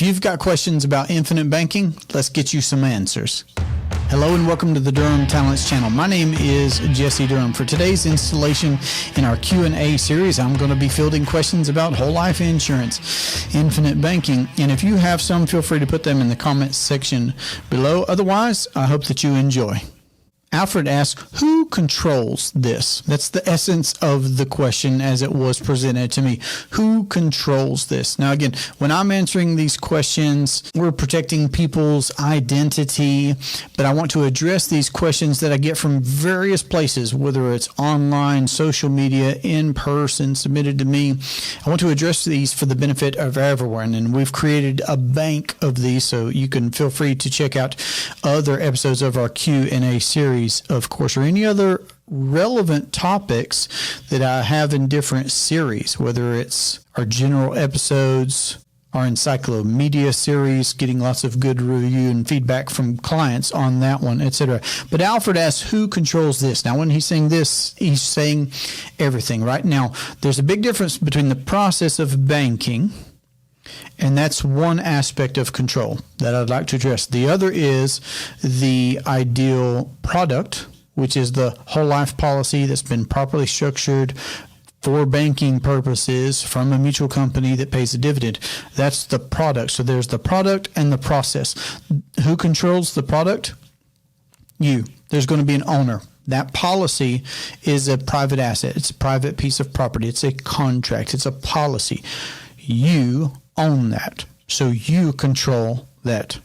If you've got questions about infinite banking, let's get you some answers. Hello and welcome to the Durham Talents channel. My name is Jesse Durham. For today's installation in our Q&A series, I'm going to be fielding questions about whole life insurance, infinite banking, and if you have some, feel free to put them in the comments section below. Otherwise, I hope that you enjoy. Alfred asks, who controls this? That's the essence of the question as it was presented to me. Who controls this? Now, again, when I'm answering these questions, we're protecting people's identity, but I want to address these questions that I get from various places, whether it's online, social media, in person, submitted to me. I want to address these for the benefit of everyone, and we've created a bank of these, so you can feel free to check out other episodes of our Q&A series, of course, or any other relevant topics that I have in different series, whether it's our general episodes, our ENCYCLOMEDIA series, getting lots of good review and feedback from clients on that one, etc. But Alfred asks, who controls this? Now, when he's saying this, he's saying everything. Right now, there's a big difference between the process of banking, and that's one aspect of control that I'd like to address. The other is the ideal product, which is the whole life policy that's been properly structured for banking purposes from a mutual company that pays a dividend. That's the product. So there's the product and the process. Who controls the product? You. There's going to be an owner. That policy is a private asset. It's a private piece of property. It's a contract. It's a policy. You own that. So you control that.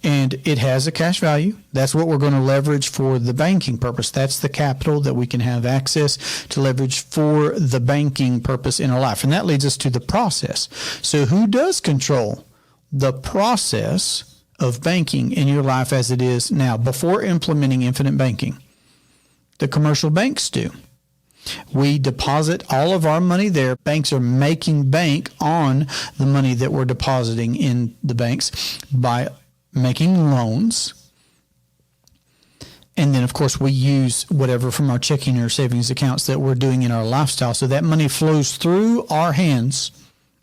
And it has a cash value. That's what we're going to leverage for the banking purpose. That's the capital that we can have access to leverage for the banking purpose in our life. And that leads us to the process. So who does control the process of banking in your life as it is now before implementing infinite banking? The commercial banks do. We deposit all of our money there. Banks are making bank on the money that we're depositing in the banks by making loans. And then, of course, we use whatever from our checking or savings accounts that we're doing in our lifestyle. So that money flows through our hands,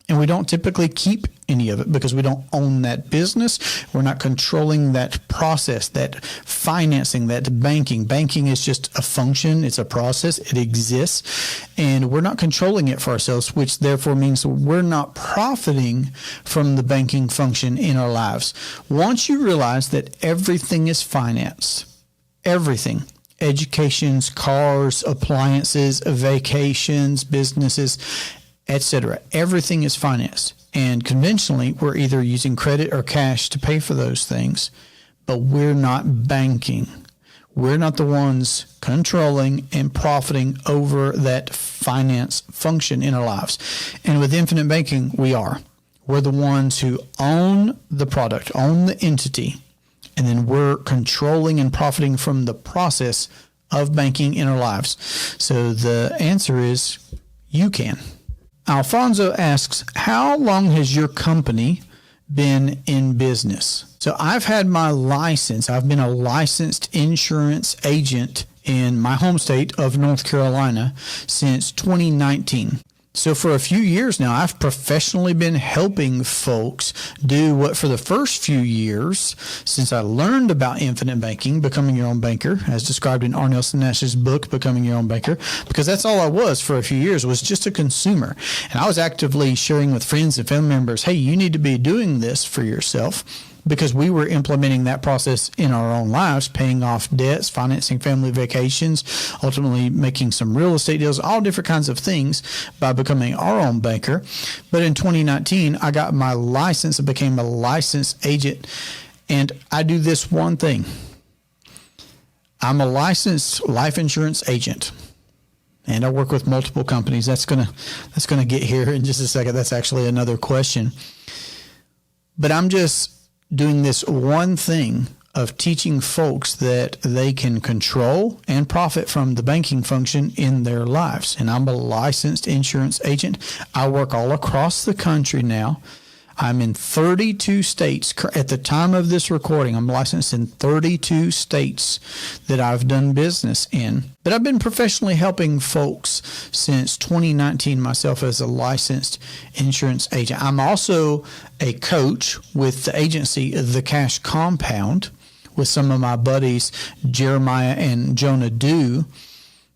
and we don't typically keep any of it because we don't own that business. We're not controlling that process, that financing, that banking. Banking is just a function. It's a process. It exists, and we're not controlling it for ourselves, which therefore means we're not profiting from the banking function in our lives. Once you realize that everything is finance, everything, educations, cars, appliances, vacations, businesses, etc., everything is financed. And conventionally, we're either using credit or cash to pay for those things, but we're not banking. We're not the ones controlling and profiting over that finance function in our lives. And with infinite banking, we are. We're the ones who own the product, own the entity, and then we're controlling and profiting from the process of banking in our lives. So the answer is you can. Alfonso asks, how long has your company been in business? So I've had my license. I've been a licensed insurance agent in my home state of North Carolina since 2019. So for a few years now, I've professionally been helping folks do what for the first few years, since I learned about infinite banking, becoming your own banker, as described in R. Nelson Nash's book, Becoming Your Own Banker, because that's all I was for a few years, was just a consumer. And I was actively sharing with friends and family members, hey, you need to be doing this for yourself, because we were implementing that process in our own lives, paying off debts, financing family vacations, ultimately making some real estate deals, all different kinds of things by becoming our own banker. But in 2019, I got my license and became a licensed agent. And I do this one thing. I'm a licensed life insurance agent. And I work with multiple companies. That's gonna get here in just a second. That's actually another question. But I'm just doing this one thing of teaching folks that they can control and profit from the banking function in their lives. And I'm a licensed insurance agent. I work all across the country now. I'm in 32 states. At the time of this recording, I'm licensed in 32 states that I've done business in. But I've been professionally helping folks since 2019 myself as a licensed insurance agent. I'm also a coach with the agency The Cash Compound with some of my buddies, Jeremiah and Jonah Dew,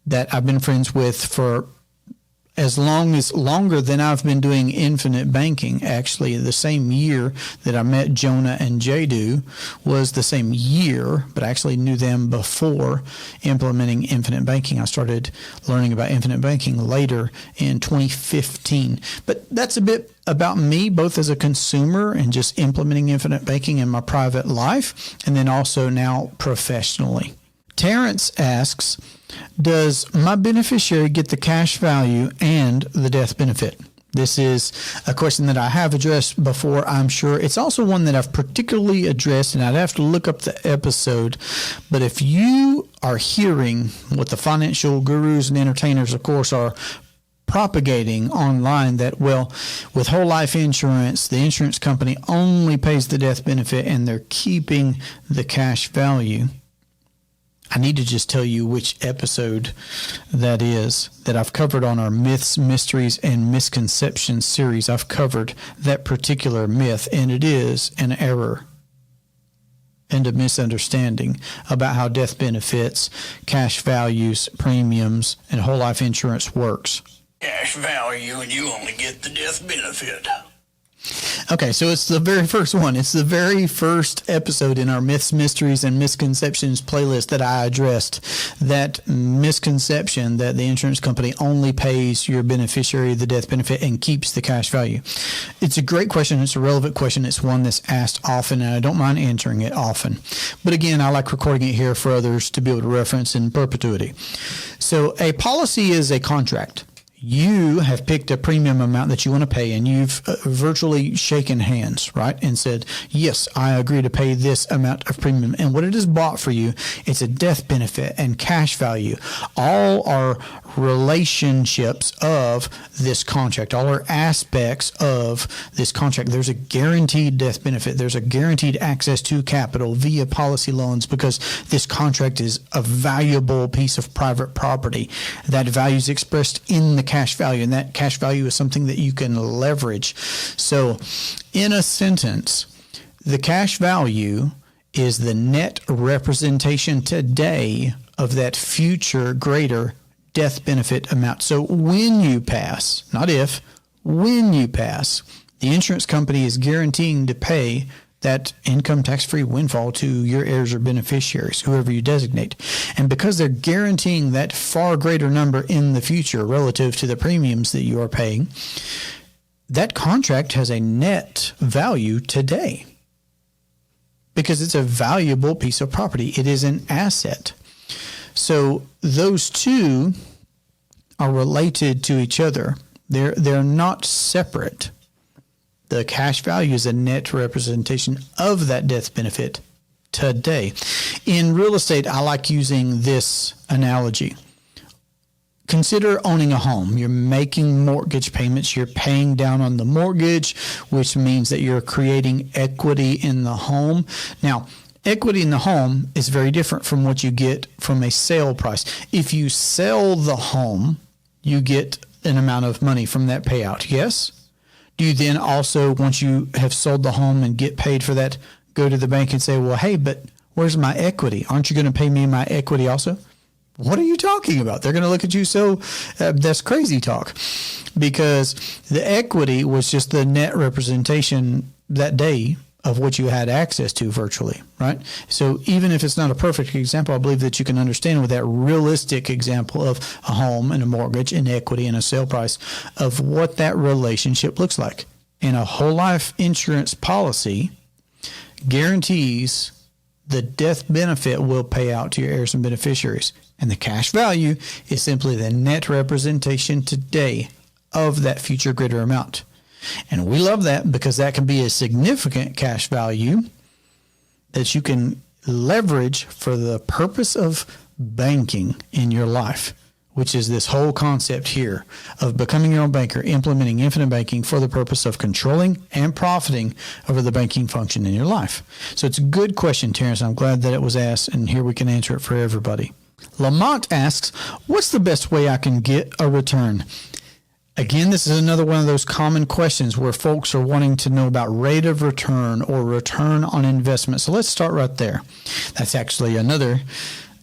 that I've been friends with for longer than I've been doing infinite banking. Actually, the same year that I met Jonah and Jadu was the same year, but I actually knew them before implementing infinite banking. I started learning about infinite banking later in 2015. But that's a bit about me, both as a consumer and just implementing infinite banking in my private life, and then also now professionally. Terrence asks, does my beneficiary get the cash value and the death benefit? This is a question that I have addressed before, I'm sure. It's also one that I've particularly addressed, and I'd have to look up the episode. But if you are hearing what the financial gurus and entertainers, of course, are propagating online, that, well, with whole life insurance, the insurance company only pays the death benefit and they're keeping the cash value, I need to just tell you which episode that is that I've covered on our Myths, Mysteries, and Misconceptions series. I've covered that particular myth, and it is an error and a misunderstanding about how death benefits, cash values, premiums, and whole life insurance works. Cash value and you only get the death benefit. Okay, so it's the very first one. It's the very first episode in our Myths, Mysteries, and Misconceptions playlist that I addressed that misconception that the insurance company only pays your beneficiary the death benefit and keeps the cash value. It's a great question. It's a relevant question. It's one that's asked often, and I don't mind answering it often. But again, I like recording it here for others to be able to reference in perpetuity. So a policy is a contract. You have picked a premium amount that you want to pay, and you've virtually shaken hands, right? And said, yes, I agree to pay this amount of premium. And what it has bought for you, it's a death benefit and cash value. All are relationships of this contract. All are aspects of this contract. There's a guaranteed death benefit. There's a guaranteed access to capital via policy loans because this contract is a valuable piece of private property. That value is expressed in the cash value, and that cash value is something that you can leverage. So in a sentence, the cash value is the net representation today of that future greater death benefit amount. So when you pass, not if, when you pass, the insurance company is guaranteeing to pay that income tax-free windfall to your heirs or beneficiaries, whoever you designate. And because they're guaranteeing that far greater number in the future relative to the premiums that you are paying, that contract has a net value today because it's a valuable piece of property. It is an asset. So those two are related to each other. They're not separate. The cash value is a net representation of that death benefit today. In real estate, I like using this analogy. Consider owning a home. You're making mortgage payments. You're paying down on the mortgage, which means that you're creating equity in the home. Now, equity in the home is very different from what you get from a sale price. If you sell the home, you get an amount of money from that payout, yes? Do you then also, once you have sold the home and get paid for that, go to the bank and say, well, hey, but where's my equity? Aren't you going to pay me my equity also? What are you talking about? They're going to look at you so that's crazy talk, because the equity was just the net representation that day of what you had access to virtually, right? So even if it's not a perfect example, I believe that you can understand with that realistic example of a home and a mortgage and equity and a sale price of what that relationship looks like. And a whole life insurance policy guarantees the death benefit will pay out to your heirs and beneficiaries. And the cash value is simply the net representation today of that future greater amount. And we love that because that can be a significant cash value that you can leverage for the purpose of banking in your life. which is this whole concept here of becoming your own banker, implementing infinite banking for the purpose of controlling and profiting over the banking function in your life. So it's a good question, Terrence. I'm glad that it was asked, and here we can answer it for everybody. Lamont asks, what's the best way I can get a return? Again, this is another one of those common questions where folks are wanting to know about rate of return or return on investment. So let's start right there. That's actually another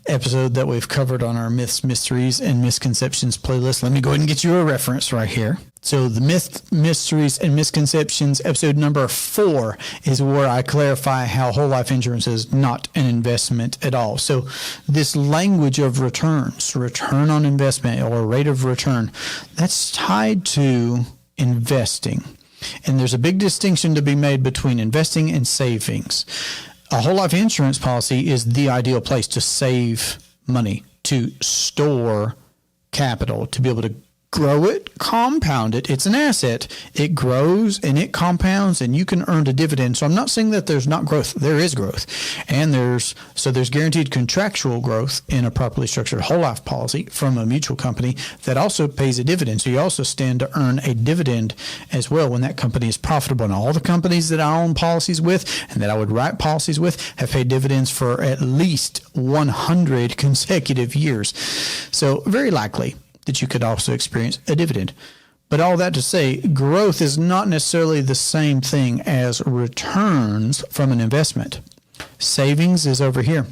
episode that we've covered on our Myths, Mysteries, and Misconceptions playlist. Let me go ahead and get you a reference right here. So the Myths, Mysteries, and Misconceptions, episode number 4, is where I clarify how whole life insurance is not an investment at all. So this language of returns, return on investment or rate of return, that's tied to investing. And there's a big distinction to be made between investing and savings. A whole life insurance policy is the ideal place to save money, to store capital, to be able to grow it, compound it. It's an asset. It grows and it compounds and you can earn a dividend. So I'm not saying that there's not growth. There is growth. And there's guaranteed contractual growth in a properly structured whole life policy from a mutual company that also pays a dividend. So you also stand to earn a dividend as well when that company is profitable. And all the companies that I own policies with and that I would write policies with have paid dividends for at least 100 consecutive years. So very likely that you could also experience a dividend. But all that to say, growth is not necessarily the same thing as returns from an investment. Savings is over here.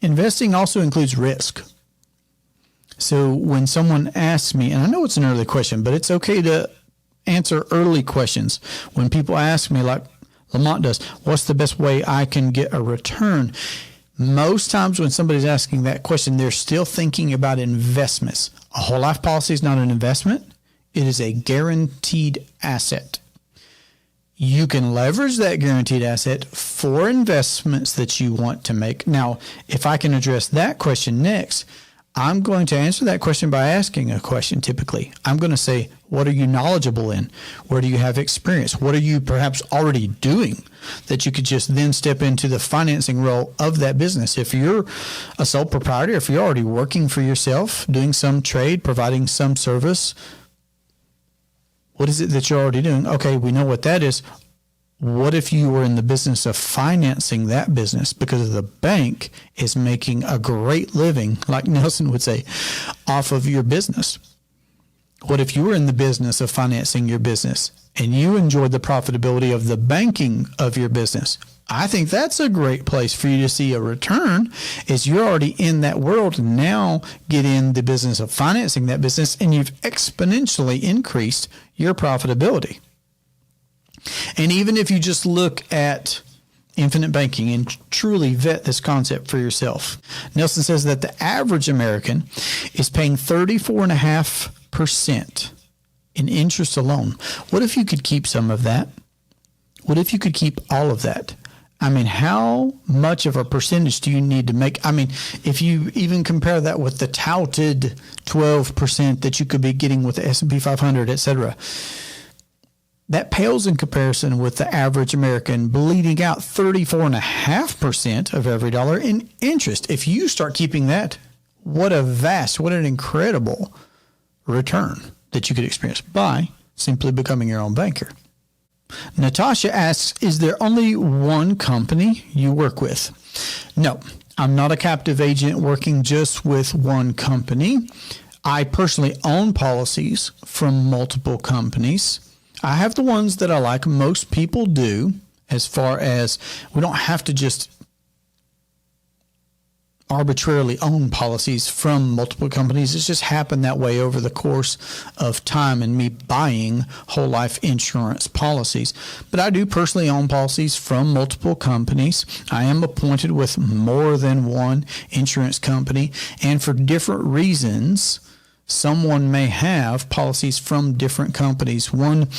Investing also includes risk. So when someone asks me, and I know it's an early question, but it's okay to answer early questions. When people ask me, like Lamont does, what's the best way I can get a return? Most times when somebody's asking that question, they're still thinking about investments. A whole life policy is not an investment. It is a guaranteed asset. You can leverage that guaranteed asset for investments that you want to make. Now, if I can address that question next, I'm going to answer that question by asking a question typically. I'm going to say, what are you knowledgeable in? Where do you have experience? What are you perhaps already doing that you could just then step into the financing role of that business? If you're a sole proprietor, if you're already working for yourself, doing some trade, providing some service, what is it that you're already doing? Okay, we know what that is. What if you were in the business of financing that business because the bank is making a great living, like Nelson would say, off of your business? What if you were in the business of financing your business and you enjoyed the profitability of the banking of your business? I think that's a great place for you to see a return, is you're already in that world. Now get in the business of financing that business and you've exponentially increased your profitability. And even if you just look at infinite banking and truly vet this concept for yourself, Nelson says that the average American is paying 34.5% in interest alone. What if you could keep some of that? What if you could keep all of that? I mean, how much of a percentage do you need to make? I mean, if you even compare that with the touted 12% that you could be getting with the S&P 500, et cetera, that pales in comparison with the average American bleeding out 34.5% of every dollar in interest. If you start keeping that, what an incredible return that you could experience by simply becoming your own banker. Natasha asks, is there only one company you work with? No, I'm not a captive agent working just with one company. I personally own policies from multiple companies. I have the ones that I like. Most people do, as far as we don't have to just arbitrarily own policies from multiple companies. It's just happened that way over the course of time and me buying whole life insurance policies. But I do personally own policies from multiple companies. I am appointed with more than one insurance company, and for different reasons, someone may have policies from different companies. One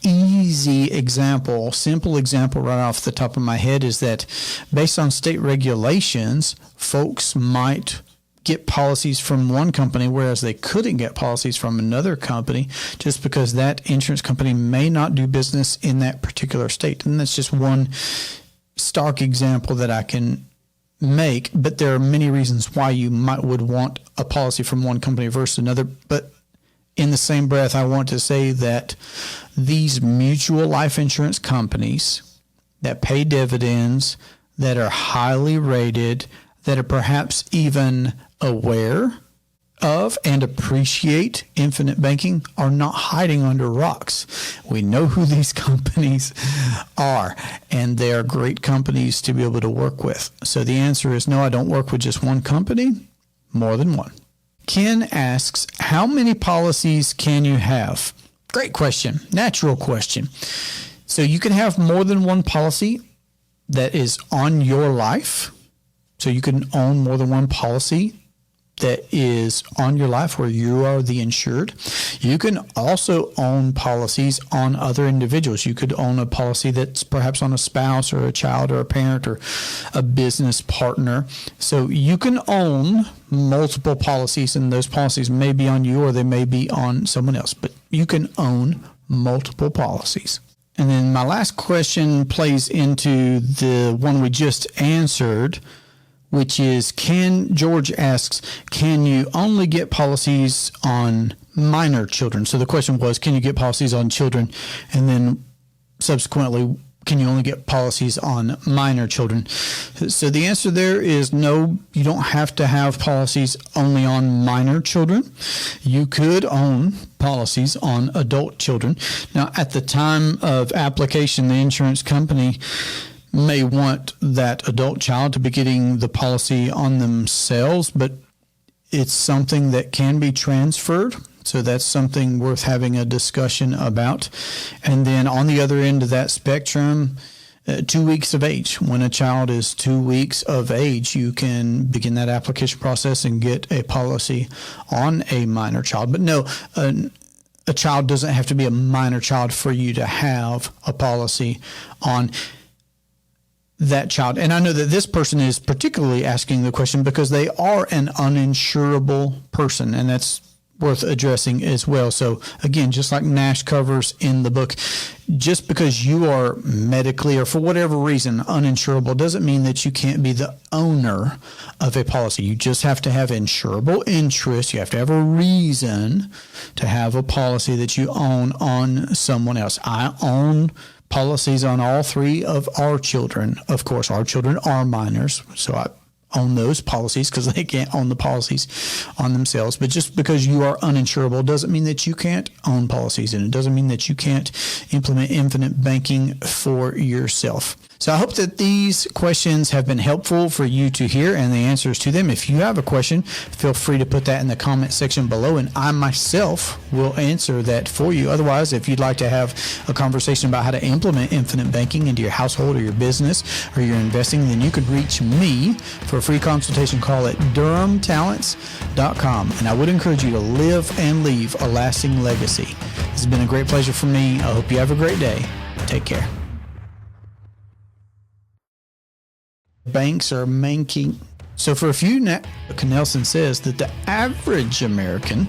easy example, simple example right off the top of my head is that based on state regulations, folks might get policies from one company, whereas they couldn't get policies from another company just because that insurance company may not do business in that particular state. And that's just one stark example that I can make, but there are many reasons why you would want a policy from one company versus another. But in the same breath, I want to say that these mutual life insurance companies that pay dividends, that are highly rated, that are perhaps even aware of and appreciate infinite banking are not hiding under rocks. We know who these companies are, and they are great companies to be able to work with. So the answer is no, I don't work with just one company, more than one. Ken asks, how many policies can you have? Great question, natural question. So you can have more than one policy that is on your life. So you can own more than one policy that is on your life where you are the insured. You can also own policies on other individuals. You could own a policy that's perhaps on a spouse or a child or a parent or a business partner. So you can own multiple policies, and those policies may be on you or they may be on someone else, but you can own multiple policies. And then my last question plays into the one we just answered, which is, George asks, can you only get policies on minor children? So the question was, can you get policies on children? And then subsequently, can you only get policies on minor children? So the answer there is no, you don't have to have policies only on minor children. You could own policies on adult children. Now, at the time of application, the insurance company may want that adult child to be getting the policy on themselves, but it's something that can be transferred. So that's something worth having a discussion about. And then on the other end of that spectrum, 2 weeks of age. When a child is 2 weeks of age, you can begin that application process and get a policy on a minor child. But no, a child doesn't have to be a minor child for you to have a policy on that child. And I know that this person is particularly asking the question because they are an uninsurable person, and that's worth addressing as well. So again, just like Nash covers in the book, just because you are medically or for whatever reason uninsurable doesn't mean that you can't be the owner of a policy. You just have to have insurable interest. You have to have a reason to have a policy that you own on someone else. I own policies on all three of our children. Of course, our children are minors, so I own those policies because they can't own the policies on themselves. But just because you are uninsurable doesn't mean that you can't own policies, and it doesn't mean that you can't implement infinite banking for yourself. So I hope that these questions have been helpful for you to hear and the answers to them. If you have a question, feel free to put that in the comment section below, and I myself will answer that for you. Otherwise, if you'd like to have a conversation about how to implement infinite banking into your household or your business or your investing, then you could reach me for a free consultation call at durhamtalents.com. And I would encourage you to live and leave a lasting legacy. This has been a great pleasure for me. I hope you have a great day. Take care. Banks are making. So for a few, Nelson says that the average American